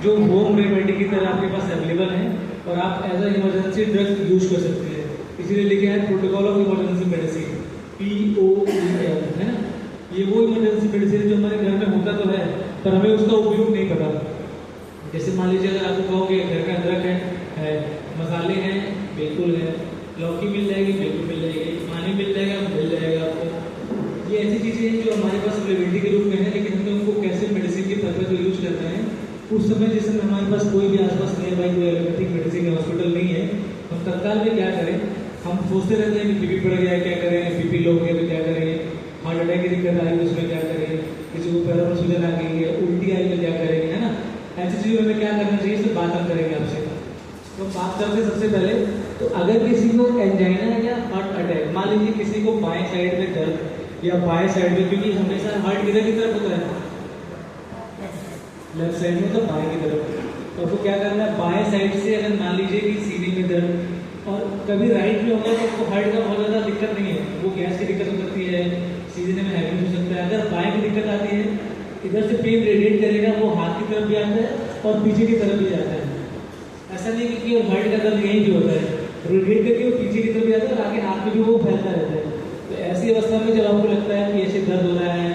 जो home remedy की तरह आपके पास अवेलेबल है और आप as a emergency drug use कर सकते हैं। इसीलिए लिखे हैं protocol of emergency medicine, POEM, है ना। ये वो इमरजेंसी मेडिसिन जो हमारे घर में होता तो है पर हमें उसका उपयोग नहीं पता। जैसे मान लीजिए अगर आपको कहोगे घर में अदरक है, मसाले हैं, बिल्कुल है, लौकी मिल जाएगी, बिल्कुल मिल जाएगी, पानी मिल जाएगा, मिल जाएगा आपको। ये ऐसी चीज़ें हैं जो हमारे पास अवेलेबिलिटी के रूप में है, लेकिन हमें उनको कैसे मेडिसिन के पर्पज पर यूज करना है उस समय, जिस समय हमारे पास कोई भी आसपास नहीं है, भाई कोई एलोपैथिक मेडिसिन या हॉस्पिटल नहीं है, हम तत्काल में क्या करें, हम सोचते रहते हैं कि बीपी बढ़ गया है क्या करें, बीपी लो हो गया तो क्या करें, हार्ट अटैक की दिक्कत आई तो उसमें क्या करें, किसी को पैरों में सूजन आ गई है, उल्टी आई तो क्या करेंगे, है ना। ऐसी चीज़ों में क्या करना चाहिए, इस बात हम करेंगे आपसे। तो बात करते हैं सबसे पहले, तो अगर किसी को एंजाइना या हार्ट अटैक, मान लीजिए किसी को बाएं साइड में दर्द या बाएं साइड में, क्योंकि हमेशा हार्ट किधर की तरफ होता है, लेफ्ट साइड में, तो बाएं की तरफ। तो आपको क्या करना है, बाएं साइड से अगर मान लीजिए कि सीने में दर्द, और कभी राइट में होगा तो आपको हार्ट का बहुत ज़्यादा दिक्कत नहीं है, वो गैस की दिक्कत हो सकती है, सीजने में हैविंग हो सकता है। अगर बाएं की दिक्कत आती है, इधर से पेन रेडिएट करेगा, वो हाथ की तरफ भी आता है और पीछे की तरफ भी जाता है। ऐसा नहीं कि केवल हार्ट का दर्द यहीं भी होता है, रेडिएट करके वो पीछे की तरफ भी आता है और आगे हाथ में भी वो फैलता रहता है। तो ऐसी अवस्था में जब आपको लगता है कि ऐसे दर्द हो रहा है,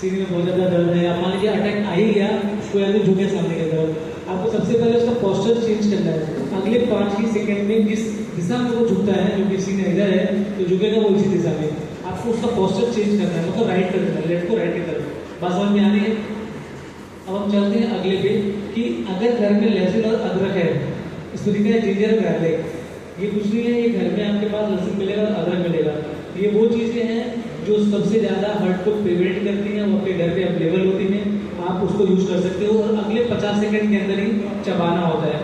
सीने में बहुत ज़्यादा दर्द है, मान लीजिए अटैक आ ही गया, उसको ऐसे झुके सामने की तरफ, आपको सबसे पहले उसका पोस्चर चेंज करना है। अगले 5 ही सेकंड में जिस दिशा में वो झुकता है, जो कि सीने इधर है तो झुकेगा वो इसी दिशा में, आपको उसका पोस्चर चेंज करना है, मतलब राइट कर देना है, लेफ्ट को राइट की तरफ। बात समझ में आ रही है। अब हम चलते हैं अगले पे कि अगर घर में लहसुन और अदरक है, इसको लिखा है जिंजर गार्लिक, ये कुछ नहीं है, ये घर में आपके पास लहसुन मिलेगा और अदरक मिलेगा। ये वो चीज़ें हैं जो सबसे ज़्यादा हार्ट को प्रिवेंट करती हैं, वो आपके घर पे अवेलेबल होती हैं, आप उसको यूज कर सकते हो। और अगले 50 सेकंड के अंदर ही चबाना होता है,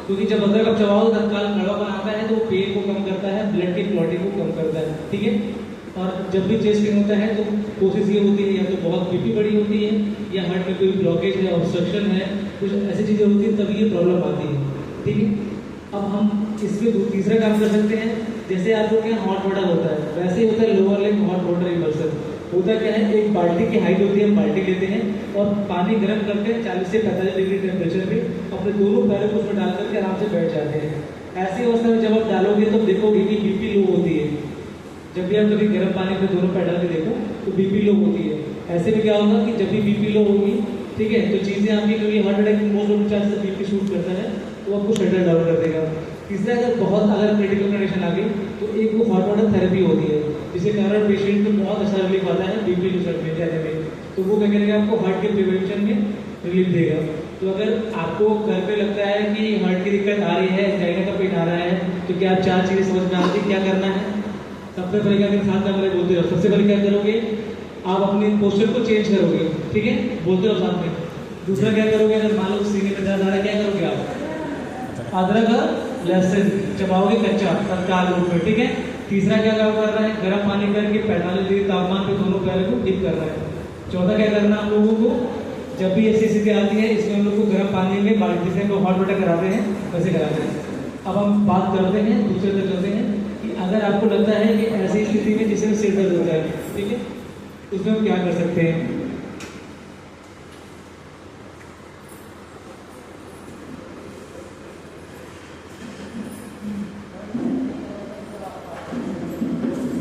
क्योंकि जब अदरक आप चबाओ तत्काल कड़वापन आता है, तो वो पेन को कम करता है, ब्लड की क्लॉटिंग को कम करता है, ठीक है। और जब भी चेस्ट पेन होता है तो कोशिश ये होती है या तो बहुत बीपी बड़ी होती है या हार्ट में कोई ब्लॉकेज है, ऑब्स्ट्रक्शन है, कुछ ऐसी चीज़ें होती हैं, तभी ये प्रॉब्लम आती है, ठीक है। अब हम इसमें तीसरा काम कर सकते हैं, जैसे आप लोग के यहाँ हॉट वाटर होता है, वैसे ही होता है lower leg hot water reversal. होता क्या है, एक बाल्टी की हाइट होती है, हम बाल्टी लेते हैं और पानी गर्म करते हैं 40 से 45 डिग्री टेम्परेचर पे, अपने दोनों पैरों को उसमें डाल करके आराम से बैठ जाते हैं। ऐसी अवस्था में जब आप डालोगे तो देखोगे कि बीपी लो होती है। जब भी आप कभी गर्म पानी पे दोनों पैर डाल के देखो तो बीपी लो होती है। ऐसे में क्या होगा कि जब भी बीपी लो होगी, ठीक है, तो चीज़ें आपकी, क्योंकि heart attack most of chance BP shoot करता है, तो आपको शटर डाउन कर देगा। तीसरा, अगर क्रिटिकल कंडीशन आ गई तो एक वो हॉट वाटर थेरेपी होती है, जिसके कारण पेशेंट को बहुत अच्छा रिलीफ आता है बीपी रिजल्ट में जाने में। तो वो क्या करेगा, आपको हार्ट के प्रिवेंशन में रिलीफ देगा। तो अगर आपको घर पे लगता है कि हार्ट की दिक्कत आ रही है, एंजाइना का पेन आ रहा है, तो क्या आप 4 चीज़ें समझ में आती है क्या करना है। सबसे पहले क्या करें, साथ में मेरे बोलते रहो। सबसे पहले क्या करोगे, आप अपने पोस्चर को चेंज करोगे, ठीक है, बोलते रहो साथ में। दूसरा क्या करोगे, अगर मान लो सीने में दर्द आ रहा है, क्या करोगे आप, अदरक और लहसुन चबाओगे कच्चा तत्काल रूप में, ठीक है। तीसरा क्या काम कर रहा है, गर्म पानी करके 45 डिग्री तापमान पे दोनों पैरों को डिप करना है। चौथा क्या करना है, हम लोगों को जब भी ऐसी स्थिति आती है, इसमें हम लोग को गर्म पानी में बाल्टी से हॉट वाटर कराते हैं, वैसे कराते हैं। अब हम बात करते हैं दूसरे तक चलते हैं कि अगर आपको लगता है कि ऐसी स्थिति में जिसमें सिर दर्द होता है, ठीक है, उसमें हम क्या कर सकते हैं।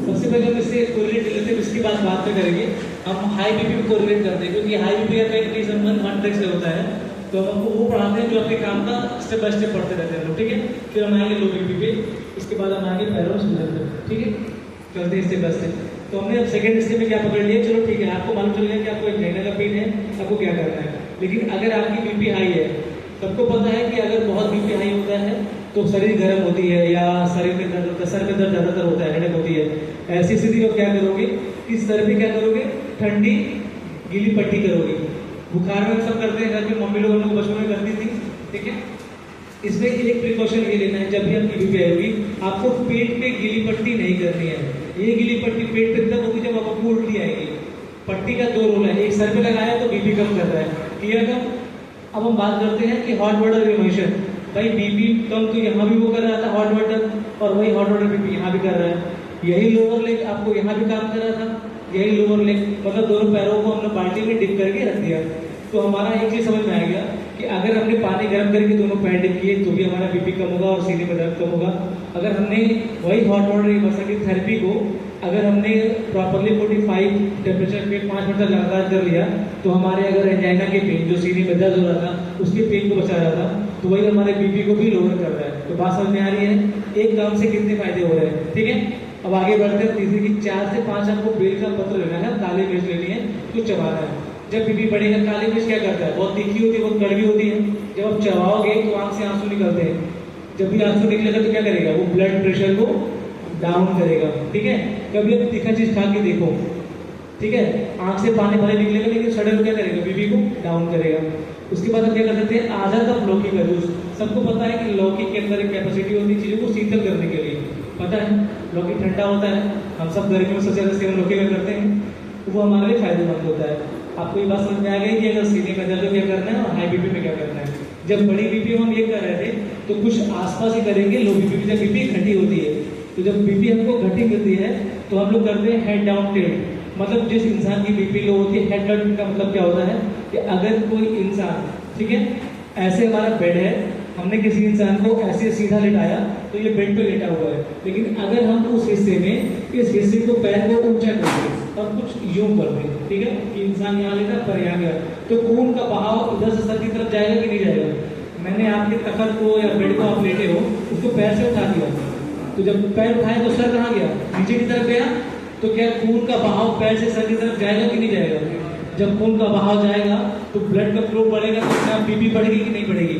सबसे पहले हम इससे कोरिलेट लेते हैं, इसकी बात में करेंगे। हम हाई बीपी को कोरिलेट करते हैं, क्योंकि हाई बीपी का कई संबंध हार्ट अटैक से होता है, तो हम आपको वो पढ़ाते हैं जो अपने काम का स्टेप बाय स्टेप पढ़ते रहते हैं लोग, ठीक है। फिर हम आएंगे लो बीपी पे, उसके बाद हम आएंगे पैरों सूजन पे, ठीक है। चलते हैं स्टेप बाय स्टेप। तो हमने अब सेकंड स्टेप में क्या पकड़ लिया, चलो ठीक है, आपको मालूम चल गया कि आपको एंजाइना का पेन है, आपको क्या करना है। लेकिन अगर आपकी बीपी हाई है, सबको पता है कि अगर बहुत बीपी हाई होता है तो शरीर गर्म होती है या शरीर में दर्द होता है, सर में दर्द ज़्यादातर होता है, हेडेक होती है। ऐसी स्थिति में क्या करोगे, इस सर पे क्या करोगे, ठंडी गीली पट्टी करोगे। बुखार में सब करते हैं, घर में मम्मी लोग हम लोग बचपन में करती थी, ठीक है। इसमें एक प्रिकॉशन ये लेना है, जब भी आपकी बीपी आएगी आपको पेट पे गीली पट्टी नहीं करनी है। ये गीली पट्टी पेट पे तब होगी जब आपको उल्टी आएगी। पट्टी का 2 रोल है, एक सर पे लगाया तो बीपी कम कर रहा है, क्लियर कम। अब हम बात करते हैं कि हॉट वाटर रिमोशन। भाई बीपी कम तो यहाँ भी वो कर रहा था हॉट वाटर, और वही हॉट वाटर बीपी यहाँ भी कर रहा है। यही लोअर लेग आपको यहाँ भी काम कर रहा था, यही लोअर लेग, मतलब दोनों पैरों को हमने बाल्टी में डिप करके रख दिया। तो हमारा एक चीज समझ में आ गया कि अगर हमने पानी पानी गर्म करके दोनों पैर डिप किए तो भी हमारा बीपी कम होगा और सीने में दर्द कम होगा। अगर हमने वही हॉट वाटर रिवर्सल थेरेपी को अगर हमने प्रॉपरली 45 टेम्परेचर पे 5 मिनट तक लगातार कर लिया तो हमारे अगर एंजाइना के पेन जो सीने में दर्द हो रहा था उसके पेन को बचा रहा था, तो वही हमारे बीपी को भी लोअर कर रहा है। तो बात समझ में आ रही है एक काम से कितने फायदे हो रहे हैं। ठीक है, अब आगे बढ़ते हैं। तीसरी की 4 से 5 आपको बेल का पत्र लेना है, काली मिर्च लेनी है, तो चबाना है। जब बीपी बढ़ेगा काली मिर्च क्या करता है, बहुत तीखी होती है, बहुत कड़वी होती है, जब आप चबाओगे तो आंख से आंसू निकलते हैं। जब भी आंसू निकलेगा तो क्या करेगा, वो ब्लड प्रेशर को डाउन करेगा। ठीक है, कभी आप तीखा चीज खा के देखो, ठीक है, आंख से पानी भले निकलेगा लेकिन सडन क्या करेगा, बीपी को डाउन करेगा। उसके बाद हम क्या कर सकते हैं, आधा कप लौकी का जूस। सबको पता है कि लौकी के अंदर एक कैपेसिटी होती है चीजों को शीतल करने के लिए, पता है लौकी ठंडा होता है, हम सब गर्मी में सबसे ज्यादा सेवन लौकी में करते हैं, वो हमारे लिए फायदेमंद होता है। आपको ये बात समझ में आ गई कि अगर सीने में दर्द क्या करना है और हाई बीपी में क्या करना है। जब बड़ी बीपी हम ये कर रहे थे तो कुछ आसपास ही करेंगे लो बीपी में, जब बीपी घटी होती है तो जब बीपी हमको घटी मिलती है तो हम लोग करते हैं हेड डाउन टिल्ट। मतलब जिस इंसान की बीपी लो होती है, हेड डाउन का मतलब क्या होता है कि अगर कोई इंसान, ठीक है, ऐसे हमारा बेड है, हमने किसी इंसान को ऐसे सीधा लेटाया तो ये बेड पे लेटा हुआ है, लेकिन अगर हम उस हिस्से में इस हिस्से को पैर को ऊंचा कर दें और कुछ यूं कर दें, ठीक है, कि इंसान यहाँ लेटा पर यहाँ गया, तो खून का बहाव इधर से सर की तरफ जाएगा कि नहीं जाएगा। मैंने आपके तखत को या बेड को आप लेटे हो, उसको पैर से उठा दिया, तो जब पैर उठाए तो सर कहाँ गया, नीचे की तरफ गया, तो क्या खून का बहाव पैर से सर की तरफ जाएगा कि नहीं जाएगा। जब खून का बहाव जाएगा तो ब्लड का फ्लो बढ़ेगा, तो क्या बीपी बढ़ेगी कि नहीं बढ़ेगी।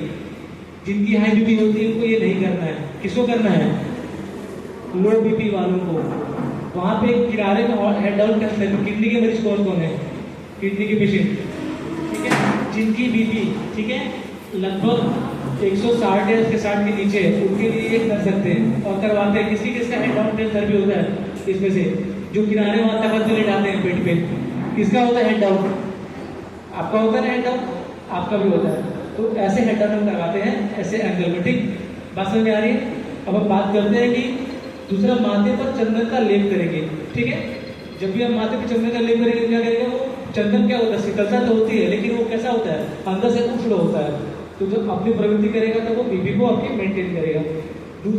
जिनकी हाई बीपी होती है उनको ये नहीं करना है। किसको करना है, लो बीपी वालों को। वहां पे किनारे में और हेड डाउन करते हैं। किडनी के मरीज कौन कौन है, किडनी के पेशेंट, ठीक है, जिनकी बीपी, ठीक है, लगभग 160 या 60 के नीचे है, उनके लिए ये कर सकते हैं और करवाते हैं। किसका हेड डाउन थेरेपी होता है इसमें से, जो किनारे वहां तखत में लेटाते हैं पेट पे, किसका होता है हेड डाउन, आपका होता है हेड डाउन, आपका भी होता है। तो ऐसे हेड डाउन हम करवाते हैं, ऐसे एंगल में। ठीक, बात समझ में आ रही है। अब हम बात करते हैं कि दूसरा, माथे पर चंदन का लेप करेंगे। ठीक है, जब भी हम माथे पर चंदन का लेप करेंगे क्या करेगा, वो चंदन क्या होता है, शीतलता तो होती है लेकिन वो कैसा होता है, अंदर से उष्ण होता है। तो जब अपनी प्रवृत्ति करेगा तो वो बीपी को आपके मेंटेन करेगा।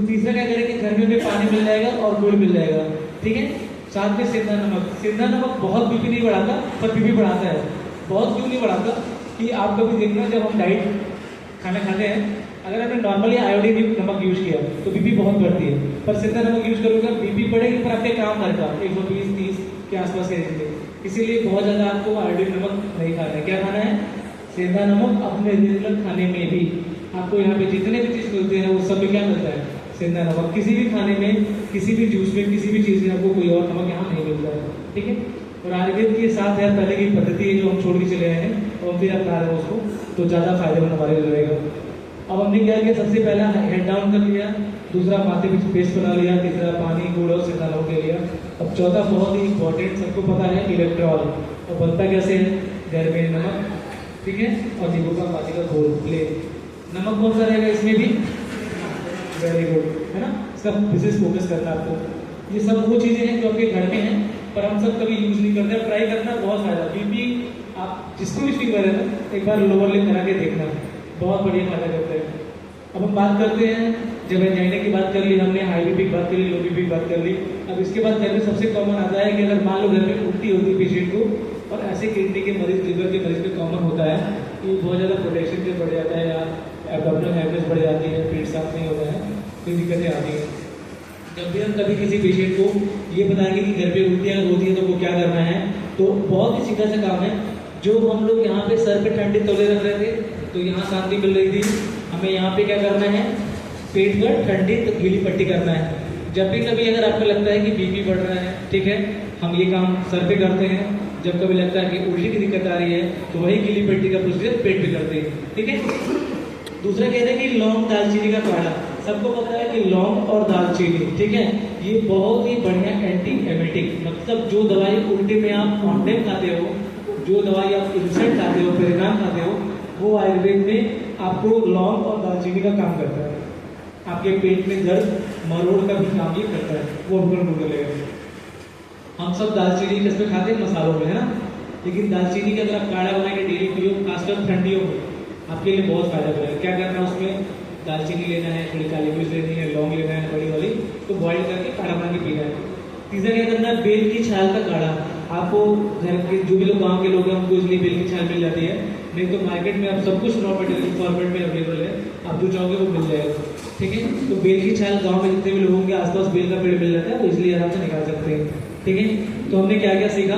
तीसरा क्या करेंगे, गर्मियों में पानी मिल जाएगा और गुड़ मिल जाएगा। ठीक है, साथ में सेंधा नमक। सेंधा नमक बहुत बीपी नहीं बढ़ाता पर बीपी बढ़ाता है। बहुत क्यों नहीं बढ़ाता कि आप कभी देखना, जब हम डाइट खाना खाते हैं, अगर आपने नॉर्मली आयोडीन नमक यूज किया तो बीपी बहुत बढ़ती है, पर सेंधा नमक यूज करोगे बीपी बढ़ेगी पर आपके काम करता 120-30 के आसपास रहेंगे। इसीलिए बहुत ज़्यादा आपको आयोडीन नमक नहीं खाना है। क्या खाना है, सेंधा नमक। अपने रेगुलर खाने में भी आपको यहाँ पे जितने भी चीज़ मिलते हैं वो सब में क्या मिलता है, सेंधा नमक। किसी भी खाने में, किसी भी जूस में, किसी भी चीज़ में आपको कोई और नमक यहाँ नहीं मिलता है। ठीक है, और आयुर्वेद की 7,000 पहले की पद्धति है जो हम छोड़ के चले आए हैं और फिर अपना रहे हैं उसको, तो ज़्यादा फायदेमंद हमारे लिए रहेगा। अब हमने क्या किया, सबसे पहला हेड डाउन कर लिया, दूसरा माथे पे पेस्ट बना लिया, तीसरा पानी गुड़ और सेंधा नमक ले लिया। अब चौथा बहुत ही इंपॉर्टेंट, सबको पता है, इलेक्ट्रॉल। और बनता कैसे है, घर में नमक, ठीक है, और नींबू का पानी का घोल ले। नमक कौन सा रहेगा इसमें भी, वेरी गुड, है ना, इसका विशेष फोकस करना आपको। ये सब वो चीज़ें हैं जो आपके घर में हैं पर हम सब कभी यूज नहीं करते। ट्राई करना, बहुत फायदा। बीपी आप जिसको भी फीवर है ना, एक बार लोअर लिप करा के देखना, बहुत बढ़िया फायदा करता है। अब हम बात करते हैं, जब एंजाइना की बात कर ली हमने, हाई बीपी की बात कर ली, लो बीपी की बात कर ली। अब इसके बाद घर में सबसे कॉमन आता है कि अगर मान लो घर में उल्टी होती है पेशेंट को, और ऐसे किडनी के मरीज, लीवर के मरीज में कॉमन होता है कि बहुत ज़्यादा प्रोटेक्शन से बढ़ जाता है या एब्डोमिनल हैमरेज बढ़ जाती है, पेट साफ नहीं होता है, कोई दिक्कतें आती हैं। जब भी हम कभी किसी पेशेंट को ये बताएंगे कि घर पे उल्टियाँ होती है तो वो क्या करना है, तो बहुत ही सीधा सा काम है। जो हम लोग यहाँ पे सर पे ठंडे तौले रख रहे थे तो यहाँ शांति मिल रही थी, हमें यहाँ पे क्या करना है, पेट पर ठंडी गीली पट्टी करना है। जब भी कभी अगर आपको लगता है कि बीपी बढ़ रहा है, ठीक है, हम ये काम सर पे करते हैं। जब कभी लगता है कि उल्टी की दिक्कत आ रही है तो वही गीली पट्टी का प्रोसीजर पेट पे करते हैं। ठीक है, दूसरा कहते हैं कि लौंग दालचीनी का काढ़ा। सबको पता है कि लौंग और दालचीनी, ठीक है, ये बहुत ही बढ़िया एंटी एमेटिक, मतलब जो दवाई उल्टी में आप ऑन टाइम खाते हो, जो दवाई आप इंसेंट खाते हो, परिणाम खाते हो, वो आयुर्वेद में आपको लौंग और दालचीनी का काम करता है। आपके पेट में दर्द, मरोड़ का भी काम ये करता है, वो हमको लगेगा। हम सब दालचीनी किस में खाते हैं, मसालों में, है ना, लेकिन दालचीनी के अगर आप काढ़ा बनाएंगे डेली पियो, खासकर ठंडियों में, आपके लिए बहुत फायदा करेगा। क्या करना है उसमें, दालचीनी लेना है, थोड़ी काली मिर्च लेनी है, लौंग लेना है बड़ी वाली, तो बॉइल करके काढ़ा बना के पीना है। तीसरा क्या करना है, बेल की छाल का काढ़ा। आपको घर के जो भी लोग गाँव के लोग हैं उनको इसलिए बेल की छाल मिल जाती है, नहीं तो मार्केट में अब सब कुछ रॉ मटेरियल फॉर्मेट में अवेलेबल है, आप जो चाहोगे वो मिल जाएगा। ठीक है, तो बेल की छाल गाँव में जितने भी लोग होंगे आसपास बेल का पेड़ मिल जाता है, तो इसलिए आराम से निकाल सकते हैं। ठीक है, तो हमने क्या क्या सीखा,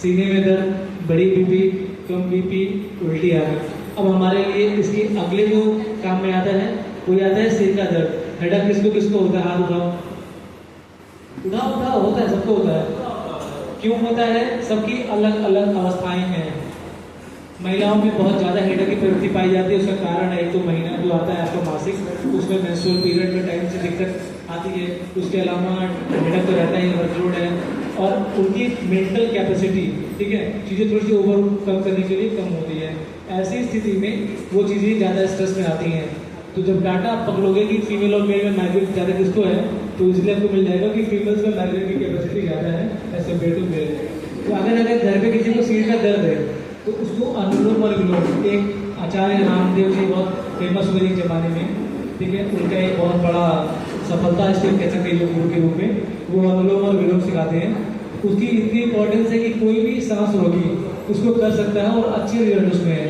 सीने में दर्द, बड़ी बीपी, कम बीपी, उल्टी आ गई। अब हमारे लिए इसके अगले जो काम में आता है वो आता है सिर का दर्द। हेडेक किसको किसको होता है, हाथ उठाओ, उठाओ उठाओ, होता है, सबको होता है। क्यों होता है, सबकी अलग अलग अवस्थाएं हैं। महिलाओं में बहुत ज़्यादा हेडेक की प्रवृत्ति पाई जाती है, उसका कारण है एक तो महीना जो आता है आपका मासिक, उसमें मेंस्ट्रुअल पीरियड में टाइम से दिक्कत आती है। उसके अलावा हेडेक तो रहता ही, वर्कलोड है, और उनकी मेंटल कैपेसिटी, ठीक है, चीज़ें थोड़ी सी ओवर कम करने के लिए कम होती है। ऐसी स्थिति में वो चीज़ें ज़्यादा स्ट्रेस में आती हैं। तो जब डाटा आप पकड़ोगे कि फीमेल और मेल में माइग्रेन ज़्यादा किसको है, तो इसलिए आपको मिल जाएगा कि फीमेल्स में माइग्रेन की कैपेसिटी ज़्यादा है एज कम्पेयर टू मेल। तो अगर घर पे किसी को सिर का दर्द है तो उसको अनुलोम और विलोम, एक आचार्य रामदेव जी बहुत फेमस हुए एक जमाने में, ठीक है, उनका एक बहुत बड़ा सफलता इसको कह सकते हैं गुरु के रूप में, वो अनुलोम और विलोम सिखाते हैं। उसकी इतनी इंपॉर्टेंस है कि कोई भी सांस रोगी उसको कर सकता है और अच्छे रिजल्ट उसमें है।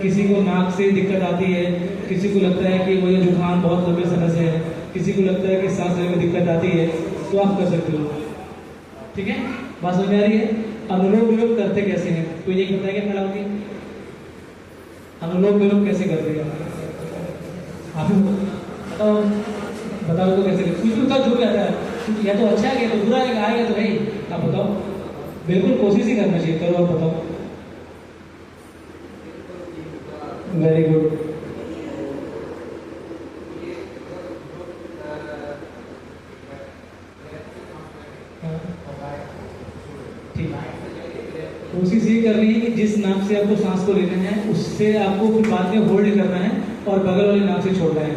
किसी को नाक से दिक्कत आती है, किसी को लगता है कि वो जुकाम बहुत लंबे समय से है, किसी को लगता है कि सांस लेने में दिक्कत आती है, तो आप कर सकते हो। ठीक है, बात समझ में आ रही है। अनुलोम विलोम करते कैसे हैं, तो ये बताएगा क्या होगी, अनुलोम विलोम कैसे करते हैं आप बताओ, बताओ तो कैसे करते, कुछ भी उत्तर जुड़ जाता है, या तो अच्छा है या तो बुरा है, आएगा तो नहीं, आप बताओ। बिल्कुल कोशिश ही करना चाहिए, करो आप बताओ। वेरी गुड, ठीक है, कोशिश ये करनी है कि जिस नाक से आपको सांस को लेना है उससे आपको फिर बाद में होल्ड करना है और बगल वाली नाक से छोड़ना है,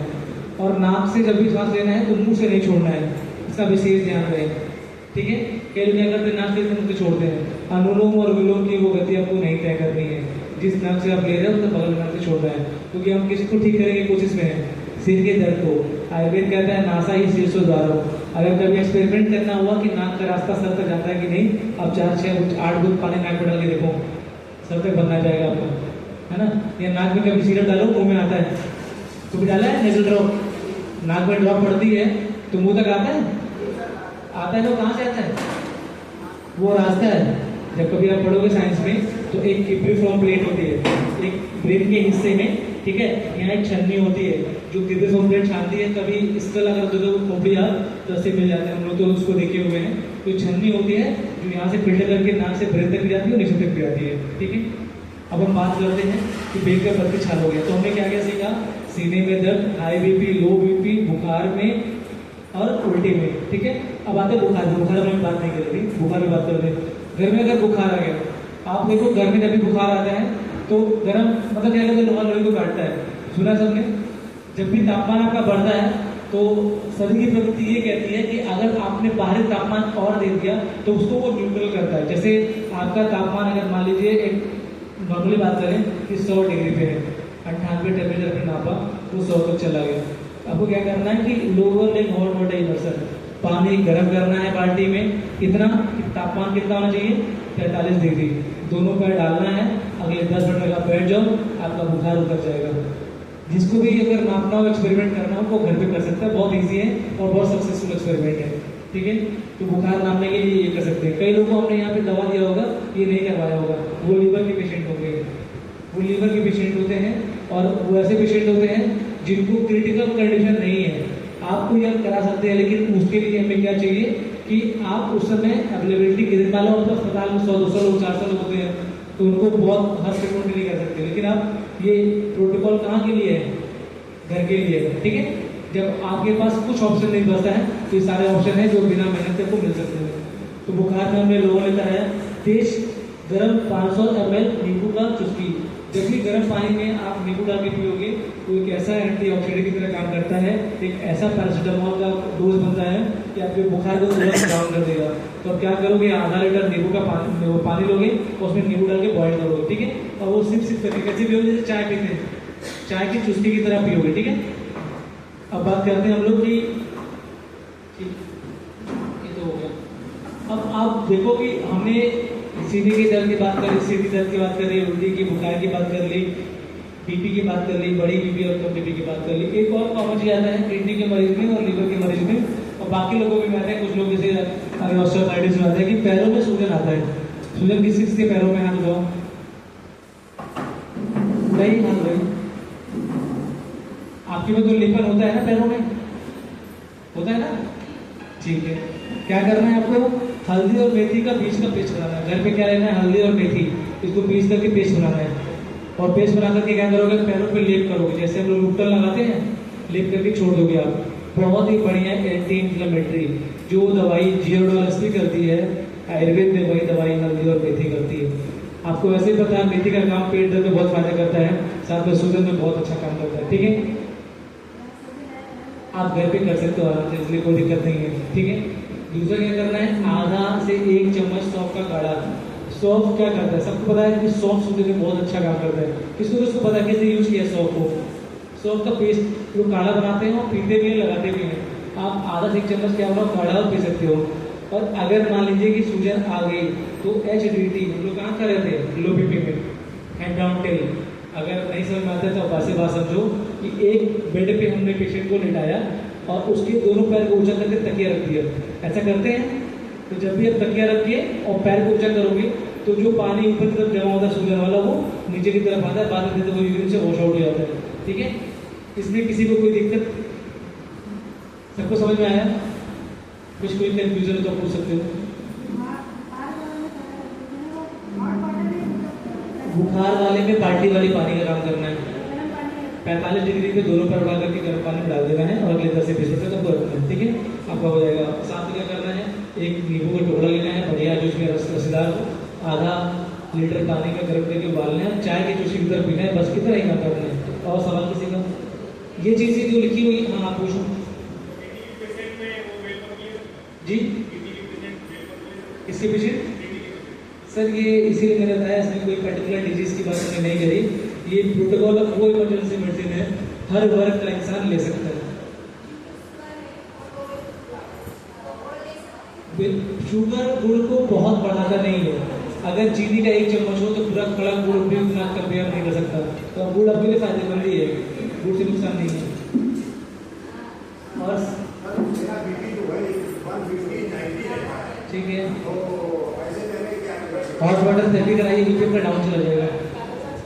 और नाक से जब भी सांस लेना है तो मुंह से नहीं छोड़ना है, इसका विशेष ध्यान रहे। ठीक है, कई लोग क्या करते हैं, नाक से मुंह से छोड़ते हैं। अनुलोम और विलोम की वो गति आपको नहीं तय करनी है, जिस नाक से आप ले रहे हो तो बगल नाक से छोड़ना है, क्योंकि हम किसी को ठीक करने की कोशिश में है। सिर के दर्द को आयुर्वेद कहता है नासा ही शीर्षो द्वारो। अगर कभी एक्सपेरिमेंट करना हुआ कि नाक का रास्ता सर तक जाता है कि नहीं, आप 4, 6, 8 घूंट पानी नाक में डाल के देखो, सर तक बनना जाएगा आपको, है ना। या नाक में कभी सिरप डालो, मुंह में आता है, तो भी डाला है नेजल ड्रॉप, नाक में ड्रॉप पड़ती है तो मुंह तक आता है, आता है तो कहाँ से आता है, वो रास्ता है। जब कभी आप पढ़ोगे साइंस में तो एक किप्रिफॉर्म प्लेट होती है एक ब्रेन के हिस्से में, ठीक है, यहाँ एक छन्नी होती है जो किप्रिफॉर्म प्लेट छानती है। कभी स्कल अगर दो खोपड़ी यार तो ऐसे मिल जाते हैं, हम लोग तो उसको देखे हुए हैं। तो छन्नी होती है जो यहाँ से फिल्टर करके नाक से ब्रेन तक भी जाती है और नीचे तक भी आती है। ठीक है, अब हम बात करते हैं कि पेट का प्रति छाल हो गया, तो हमने क्या क्या सीखा, सीने में दर्द, हाई बीपी, लो बीपी, बुखार में और उल्टी में। ठीक है, अब आते हैं बुखार, बुखार में बात नहीं करेंगे, बुखार में बात करते हैं। घर में अगर बुखार आ गया, आप देखो घर में जब भी बुखार आता है तो गर्म मतलब क्या कहते हैं, लोहा लोहे को काटता है, सुना सबने। जब भी तापमान आपका बढ़ता है तो शरीर की प्रवृत्ति ये कहती है कि अगर आपने बाहरी तापमान और दे दिया तो उसको वो न्यूट्रल करता है। जैसे आपका तापमान अगर मान लीजिए एक नॉर्मली बात करें कि 100 डिग्री पे है, 98 टेम्परेचर पे नापा, वो 100 तक चला गया। आपको क्या करना है कि lower leg hot water immersion, पानी गर्म करना है बाल्टी में, इतना तापमान कितना होना चाहिए, 43 डिग्री, दोनों पैर डालना है, अगले 10 मिनट में आप बैठ जाओ, आपका बुखार उतर जाएगा। जिसको भी अगर नापना हो, एक्सपेरिमेंट करना हो, वो घर पे कर सकता है, बहुत ईजी है और बहुत सक्सेसफुल एक्सपेरिमेंट है। ठीक है, तो बुखार नापने के लिए ये कर सकते हैं। कई लोगों को हमने यहाँ पे दवा दिया होगा, ये नहीं करवाया होगा, वो लीवर के पेशेंट होंगे, वो लीवर के पेशेंट होते हैं, और वो ऐसे पेशेंट होते हैं जिनको क्रिटिकल कंडीशन नहीं है, आपको यह करा सकते हैं, लेकिन उसके लिए हमें क्या चाहिए कि आप उस समय अवेलेबिलिटी गिर पालो। तो अस्पताल में 100-200 लोग, 400 लोग होते हैं, तो उनको बहुत हर सेकंड नहीं कर सकते, लेकिन आप ये प्रोटोकॉल कहाँ के लिए है, घर के लिए है। ठीक है, जब आपके पास कुछ ऑप्शन नहीं बचता है तो ये सारे ऑप्शन है जो बिना मेहनत को मिल सकते हैं। तो बुखार में हमने लोगों ने कराया तेज गर्म 500 ml नींबू का चुस्की। जब भी गर्म पानी में आप नींबू डाल के पियोगे तो एक ऐसा एंटीऑक्सीडेंट की तरह काम करता है, एक ऐसा पैरासीटामोल का डोज बनता है कि आपके बुखार को तुरंत डाउन कर देगा। तो आप क्या करोगे, आधा लीटर नींबू का पानी लोगे और उसमें नींबू डाल के बॉइल करोगे। ठीक है, और वो सिप करके कैसे पियोगे, जैसे चाय पीते हैं, चाय की चुस्की की तरह पियोगे, ठीक है। अब बात करते हैं हम लोग की, ठीक, ये तो हो गया। अब आप देखो कि हमने सीने के दर्द की बात कर ली, सिर की दर्द की बात कर ली, उल्टी की, बुखार की बात कर ली, बीपी की बात कर ली, बड़ी बीपी और कम बीपी की बात कर ली। एक और कॉमन चीज आता है किडनी के मरीज में और लीवर के मरीज में, और बाकी लोगों में आता है, कुछ लोग जैसे ऑस्टियोआर्थराइटिस में आता है कि पैरों में सूजन आता है। सूजन किस किस के पैरों में, हाथ उठाओ, नहीं हाथ भाई, आपके में तो लिपन होता है ना पैरों में, होता है ना, ठीक है। क्या करना है आपको, हल्दी और मेथी का बीज का पेस्ट बनाना है। घर पे क्या लेना है, हल्दी और मेथी, इसको पीस करके पेस्ट बनाना है। और पेस्ट बना करके क्या करोगे, पैरों पे लेप करोगे, जैसे हम लोग लुट्टन लगाते हैं, लेप करके छोड़ दोगे आप। बहुत ही बढ़िया एंटी इन्फ्लेमेटरी जो दवाई जियोडोलस भी करती है, आयुर्वेद में वही दवाई हल्दी और मेथी करती है। आपको वैसे ही पता है मेथी का काम पेट दर्द में बहुत फायदा करता है, साथ में सूजन में बहुत अच्छा काम करता है, ठीक है। आप घर पे कर सकते हो आराम से, इसलिए कोई दिक्कत नहीं है, ठीक है। दूसरा क्या करना है, आधा से 1 चम्मच सौंफ का काढ़ा। सौंफ क्या करता है, सबको पता है कि सौंफ सूजन में बहुत अच्छा काम करता है। किसको किसको पता है किसने यूज किया सौंफ को, सौंफ का पेस्ट जो काढ़ा बनाते हैं और पीते भी हैं, लगाते भी हैं। आप आधा से 1 चम्मच क्या होगा काढ़ा पी सकते हो। और अगर मान लीजिए कि सूजन आ गई तो HDT हम लोग कहाँ कर रहे थे, लो बीपी में, हेड डाउन टेल। अगर नहीं समझ में आता है तो आप ऐसे बात समझो कि एक बेड पे हमने पेशेंट को लिटाया और उसके दोनों पैर को ऊंचा करके तकिया रख दिया, ऐसा करते हैं। तो जब भी आप तकिया रखिए और पैर को ऊंचा करोगे तो जो पानी ऊपर की तरफ जमा होता है सूजन वाला, वो नीचे की तरफ आता है, बाद में वो यूरिन से वॉश आउट हो जाता है, ठीक है। इसमें किसी को कोई दिक्कत, सबको समझ में आया, कुछ कोई कंफ्यूजन हो तो पूछ सकते हो। बुखार वाले में बाल्टी वाली पानी का काम करना है, 45 डिग्री पे दोनों पैर उठा करके गर्म पानी में डाल देना है और अगले 10 से 20 मिनट तक रखना है, ठीक है, आपका हो जाएगा। साथ में क्या करना है, एक नींबू का टुकड़ा लेना है बढ़िया, जो उसमें रसीदार हो, आधा लीटर पानी में गर्म करके उबालना है, चाय की चुस्की की तरह पीना है, बस कितना ही काम करना है। और सवाल किसी का, ये चीज़ें जो लिखी हुई, हाँ आप पूछो जी। किसके पेशेंट, सर ये इसीलिए मैंने बताया, इसमें कोई पर्टिकुलर डिजीज की बात मैंने नहीं करी। ये प्रोटोकॉल वो इमरजेंसी मेडिसिन है, हर वर्ग का इंसान ले सकता है। शुगर गुड़ को बहुत बढ़ाता नहीं है, अगर चीनी का 1 चम्मच हो तो पूरा खड़ा गुड़ भी उतना कंपेयर नहीं कर सकता, तो गुड़ आपके लिए फायदेमंद ही है, गुड़ से नुकसान नहीं है। और ठीक है, हॉट वाटर थेरेपी कराइए, बीपी का डाउन चला जाएगा,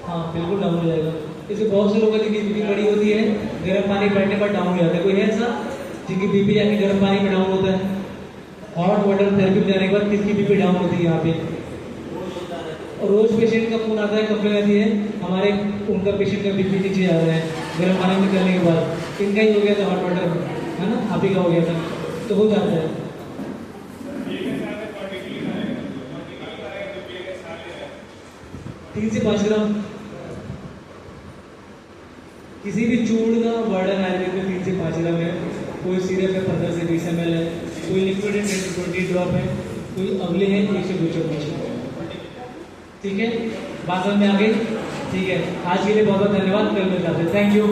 हाँ बिल्कुल डाउन हो जाएगा। इससे बहुत से लोगों की बीपी बड़ी होती है, गर्म पानी बैठने पर डाउन हो जाता है। कोई है ऐसा जिनकी बीपी जाके गर्म पानी में डाउन होता है? हॉट वाटर थेरेपी में जाने के बाद किसकी बीपी डाउन होती है यहाँ पे? और रोज पेशेंट का फोन आता है, कंप्लेन आती है हमारे उनका पेशेंट का बीपी नीचे आ रहा है गर्म पानी में करने के बाद। इनका ही हो गया था हॉट वाटर में, है ना, आप ही का हो गया था, तो हो जाता है। 3 से 5 ग्राम किसी भी चूर्ण का वर्डन आयुर्वेद में 3 से 5 ग्राम है। कोई सिरप है 15 से 20 ml है, कोई लिक्विड है 20 ड्रॉप है, कोई अगले है 1 से 2 चम्मच, ठीक है। बात समझ में आ गई? ठीक है, आज के लिए बहुत बहुत धन्यवाद, कल मिल जाते हैं, थैंक यू।